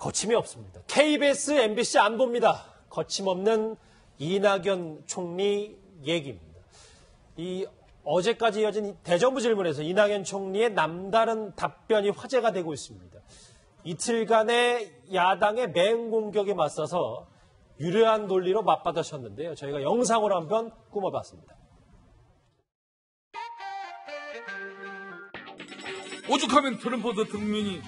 거침이 없습니다. KBS, MBC 안 봅니다. 거침없는 이낙연 총리 얘기입니다. 어제까지 이어진 대정부 질문에서 이낙연 총리의 남다른 답변이 화제가 되고 있습니다. 이틀간의 야당의 맹공격에 맞서서 유려한 논리로 맞받아쳤는데요. 저희가 영상으로 한번 꾸며봤습니다. 오죽하면 트럼프 대통령이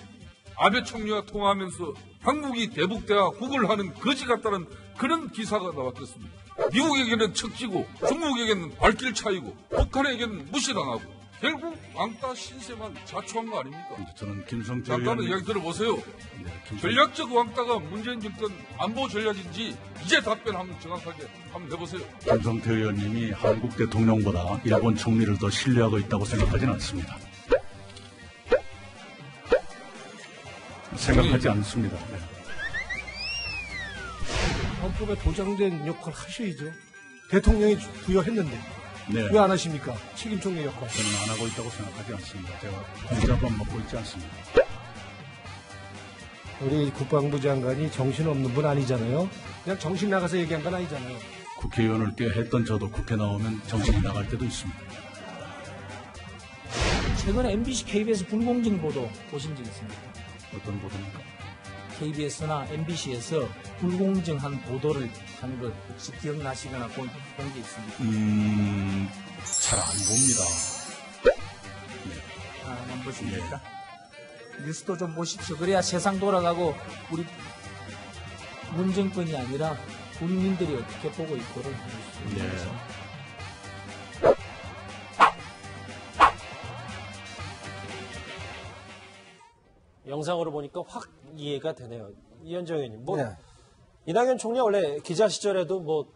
아베 총리와 통화하면서 한국이 대북대화 구걸하는 거지 같다는 그런 기사가 나왔겠습니다. 미국에게는 척지고 중국에게는 발길 차이고 북한에게는 무시당하고 결국 왕따 신세만 자초한 거 아닙니까? 저는 김성태 잠깐만 이야기 들어보세요. 네, 전략적 왕따가 문재인 정권 안보 전략인지 이제 답변 한번 정확하게 한번 해보세요. 김성태 의원님이 한국 대통령보다 일본 총리를 더 신뢰하고 있다고 생각하지는 않습니다. 생각하지 않습니다. 네. 헌법에 보장된 역할 하셔야죠. 대통령이 부여했는데 네. 왜 안 하십니까? 책임 총리 역할. 저는 안 하고 있다고 생각하지 않습니다. 제가 공자밥 먹고 있지 않습니다. 우리 국방부 장관이 정신없는 분 아니잖아요. 그냥 정신 나가서 얘기한 건 아니잖아요. 국회의원을 꽤 했던 저도 국회 나오면 정신이 나갈 때도 있습니다. 최근에 MBC, KBS 불공정 보도 보신 적 있습니까? 어떤 보도입니까? KBS나 MBC에서 불공정한 보도를 하는 걸 혹시 기억나시거나 본 게 있습니까? 잘 안 봅니다. 네. 안 보십니까? 네. 뉴스도 좀 보십시오. 그래야 세상 돌아가고 우리 문정권이 아니라 국민들이 어떻게 보고 있고를 알 수 있는 거죠. 영상으로 보니까 확 이해가 되네요. 이현정 의원님, 네. 이낙연 총리 원래 기자 시절에도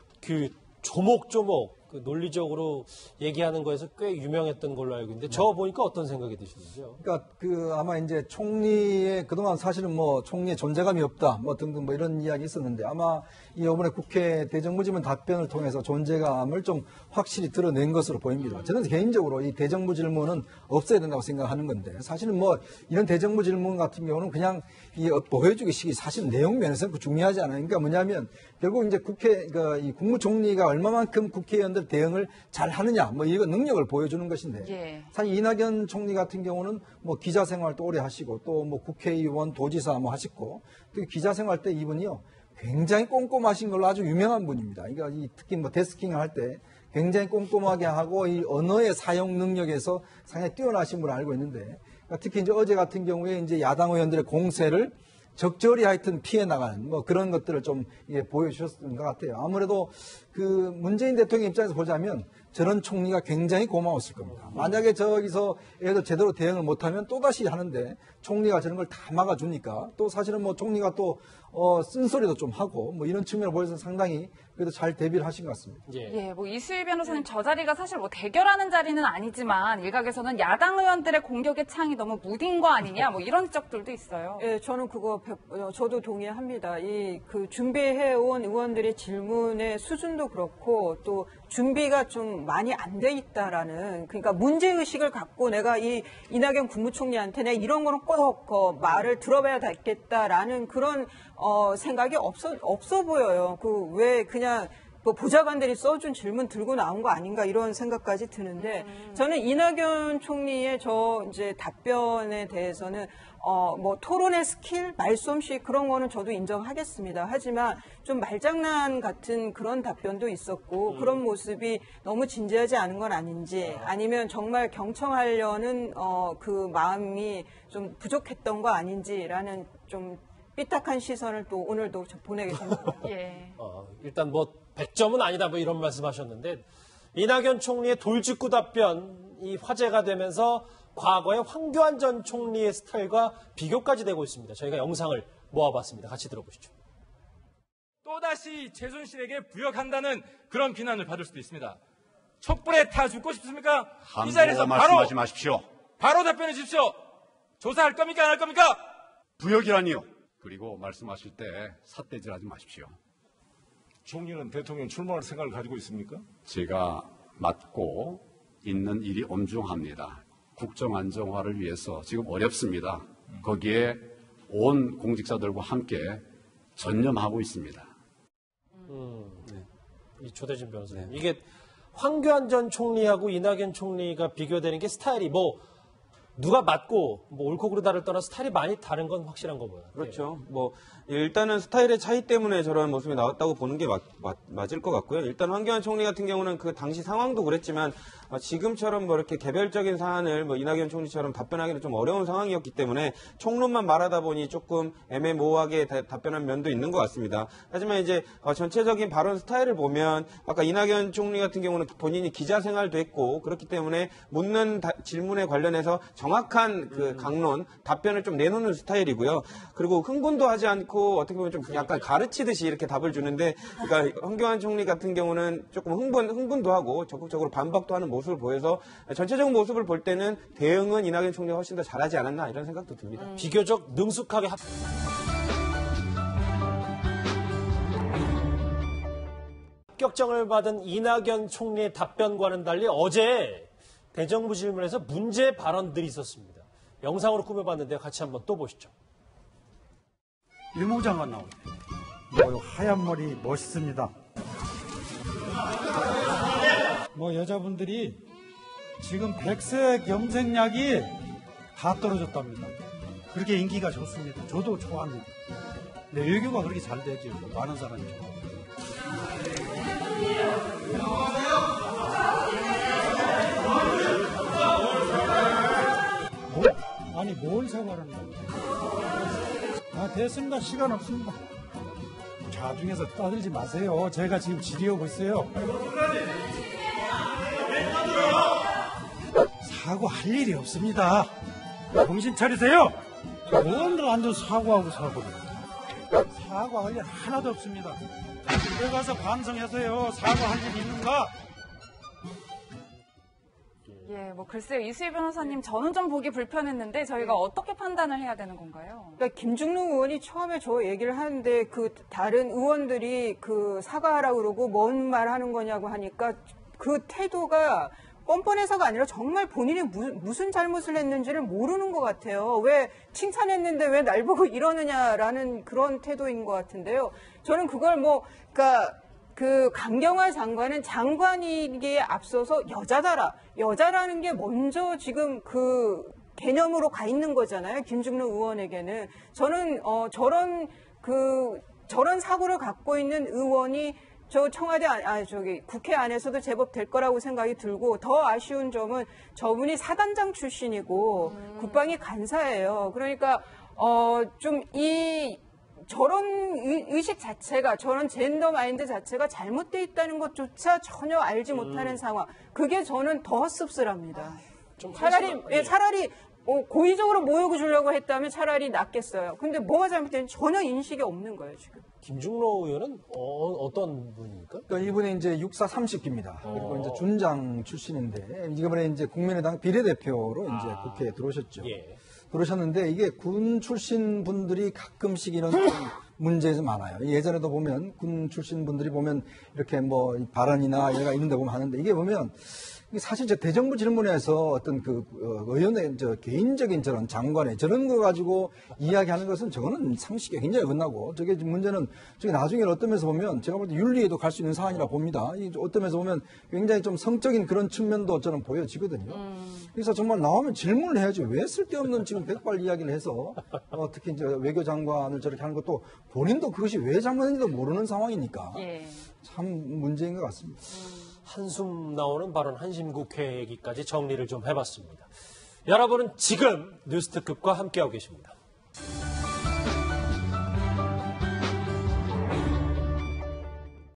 조목조목 논리적으로 얘기하는 거에서 꽤 유명했던 걸로 알고 있는데 저 보니까 어떤 생각이 드시는지요? 그러니까 아마 이제 총리의 그동안 사실은 총리의 존재감이 없다 등등 이런 이야기 있었는데 아마 이번에 국회 대정부질문 답변을 통해서 존재감을 좀 확실히 드러낸 것으로 보입니다. 저는 개인적으로 이 대정부 질문은 없어야 된다고 생각하는 건데 사실은 이런 대정부 질문 같은 경우는 그냥 보여주기 식이 사실 내용 면에서 중요하지 않아요. 그러니까 뭐냐면 결국 이제 이 국무총리가 얼마만큼 국회의원들 대응을 잘 하느냐 이거 능력을 보여주는 것인데 예. 사실 이낙연 총리 같은 경우는 기자 생활도 오래 하시고 또 국회의원 도지사 하시고 또 기자 생활 때 이분이요 굉장히 꼼꼼하신 걸로 아주 유명한 분입니다. 그러니까 특히 데스킹을 할 때 굉장히 꼼꼼하게 하고 이 언어의 사용 능력에서 상당히 뛰어나신 분을 알고 있는데 그러니까 특히 이제 어제 같은 경우에 이제 야당 의원들의 공세를 적절히 하여튼 피해 나가는 그런 것들을 좀 보여주셨던 것 같아요. 아무래도 문재인 대통령 입장에서 보자면 저런 총리가 굉장히 고마웠을 겁니다. 만약에 저기서 예를 들어 제대로 대응을 못하면 또다시 하는데 총리가 저런 걸 다 막아주니까 또 사실은 총리가 또 쓴소리도 좀 하고 이런 측면을 보여서 상당히 그래도 잘 대비를 하신 것 같습니다. 예, 이수희 변호사님 저 자리가 사실 대결하는 자리는 아니지만 일각에서는 야당 의원들의 공격의 창이 너무 무딘 거 아니냐 이런 지적들도 있어요. 예, 저는 저도 동의합니다. 준비해온 의원들의 질문의 수준도 그렇고 또 준비가 좀 많이 안 돼 있다라는 그러니까 문제의식을 갖고 내가 이낙연 국무총리한테 내가 이런 거는 꼭 말을 들어봐야 되겠다라는 그런 생각이 없어 보여요. 왜 그냥 보좌관들이 써준 질문 들고 나온 거 아닌가 이런 생각까지 드는데 저는 이낙연 총리의 이제 답변에 대해서는 토론의 스킬, 말솜씨 그런 거는 저도 인정하겠습니다. 하지만 좀 말장난 같은 그런 답변도 있었고 그런 모습이 너무 진지하지 않은 건 아닌지 아니면 정말 경청하려는 그 마음이 좀 부족했던 거 아닌지라는 좀 삐딱한 시선을 또 오늘도 보내게 됩니다. 예. 일단 100점은 아니다 이런 말씀하셨는데 이낙연 총리의 돌직구 답변이 화제가 되면서 과거의 황교안 전 총리의 스타일과 비교까지 되고 있습니다. 저희가 영상을 모아봤습니다. 같이 들어보시죠. 또다시 최순실에게 부역한다는 그런 비난을 받을 수도 있습니다. 촛불에 타 죽고 싶습니까? 이 자리에서 말씀하지 마십시오. 바로 답변해 주십시오. 조사할 겁니까? 안 할 겁니까? 부역이라니요. 그리고 말씀하실 때 삿대질하지 마십시오. 총리는 대통령 출마할 생각을 가지고 있습니까? 제가 맡고 있는 일이 엄중합니다. 국정 안정화를 위해서 지금 어렵습니다. 거기에 온 공직자들과 함께 전념하고 있습니다. 이 조대진 변호사님. 이게 황교안 전 총리하고 이낙연 총리가 비교되는 게 스타일이 뭐 누가 맞고 뭐 옳고 그르다를 떠나 스타일이 많이 다른 건 확실한 거고요. 그렇죠. 뭐 일단은 스타일의 차이 때문에 저런 모습이 나왔다고 보는 게 맞을 것 같고요. 일단 황교안 총리 같은 경우는 그 당시 상황도 그랬지만 지금처럼 뭐 이렇게 개별적인 사안을 뭐 이낙연 총리처럼 답변하기는 좀 어려운 상황이었기 때문에 총론만 말하다 보니 조금 애매모호하게 답변한 면도 있는 것 같습니다. 하지만 이제 전체적인 발언 스타일을 보면 아까 이낙연 총리 같은 경우는 본인이 기자 생활도 했고 그렇기 때문에 묻는 질문에 관련해서 정확한 그 강론, 답변을 좀 내놓는 스타일이고요. 그리고 흥분도 하지 않고 어떻게 보면 좀 약간 가르치듯이 이렇게 답을 주는데, 그러니까 황교안 총리 같은 경우는 조금 흥분도 하고 적극적으로 반박도 하는 모습을 보여서 전체적인 모습을 볼 때는 대응은 이낙연 총리가 훨씬 더 잘하지 않았나 이런 생각도 듭니다. 비교적 능숙하게 합격정을 받은 이낙연 총리의 답변과는 달리 어제 대정부 질문에서 문제 발언들이 있었습니다. 영상으로 꾸며봤는데 같이 한번 또 보시죠. 일무 장관 나오네. 하얀 머리 멋있습니다. 여자분들이 지금 백색 염색약이 다 떨어졌답니다. 그렇게 인기가 좋습니다. 저도 좋아합니다. 근데 외교가 그렇게 잘 되죠. 많은 사람이 좋아합니다. 아니 뭘 사과를 한다고. 됐습니다. 시간 없습니다. 자중해서 떠들지 마세요. 제가 지금 질의하고 있어요. 사과할 일이 없습니다. 정신 차리세요. 뭔들 완전 사과하고 사과를. 사과할 일 하나도 없습니다. 집에 가서 반성하세요. 사과할 일 있는가? 예, 글쎄요. 이수희 변호사님, 저는 좀 보기 불편했는데 저희가 어떻게 판단을 해야 되는 건가요? 그러니까 김중록 의원이 처음에 저 얘기를 하는데 그 다른 의원들이 그 사과하라고 그러고 뭔 말 하는 거냐고 하니까 그 태도가 뻔뻔해서가 아니라 정말 본인이 무슨 잘못을 했는지를 모르는 것 같아요. 왜 칭찬했는데 왜 날 보고 이러느냐라는 그런 태도인 것 같은데요. 저는 그걸 그러니까 그 강경화 장관은 장관이기에 앞서서 여자라는 게 먼저 지금 그 개념으로 가 있는 거잖아요. 김중록 의원에게는. 저는 저런 사고를 갖고 있는 의원이 저 청와대 국회 안에서도 제법 될 거라고 생각이 들고, 더 아쉬운 점은 저분이 사단장 출신이고 국방위 간사예요. 그러니까 저런 의식 자체가, 저런 젠더 마인드 자체가 잘못돼 있다는 것조차 전혀 알지 못하는 상황. 그게 저는 더 씁쓸합니다. 차라리 고의적으로 모욕을 주려고 했다면 차라리 낫겠어요. 근데 뭐가 잘못됐는지 전혀 인식이 없는 거예요, 지금. 김중록 의원은 어떤 분입니까? 그러니까 이분이 이제 육사 30기입니다. 그리고 이제 준장 출신인데, 이번에 이제 국민의당 비례대표로 이제 국회에 들어오셨죠. 예. 그러셨는데, 이게 군 출신 분들이 가끔씩 이런 문제가 좀 많아요. 예전에도 보면 군 출신 분들이 보면 이렇게 발언이나 이런 데 보면 하는데, 이게 보면 사실 대정부 질문에서 어떤 의원의 개인적인 저런 장관의 저런 거 가지고 이야기하는 것은 저거는 상식에 굉장히 어긋나고, 저게 문제는 나중에 어떤 면에서 보면 제가 볼 때 윤리에도 갈 수 있는 사안이라 봅니다. 어떤 면에서 보면 굉장히 좀 성적인 그런 측면도 저는 보여지거든요. 그래서 정말 나오면 질문을 해야지 왜 쓸데없는 지금 백발 이야기를 해서 특히 이제 외교장관을 저렇게 하는 것도 본인도 그것이 왜 잘못했는지도 모르는 상황이니까 참 문제인 것 같습니다. 한숨 나오는 발언 한심국회 얘기까지 정리를 좀 해봤습니다. 여러분은 지금 뉴스특급과 함께하고 계십니다.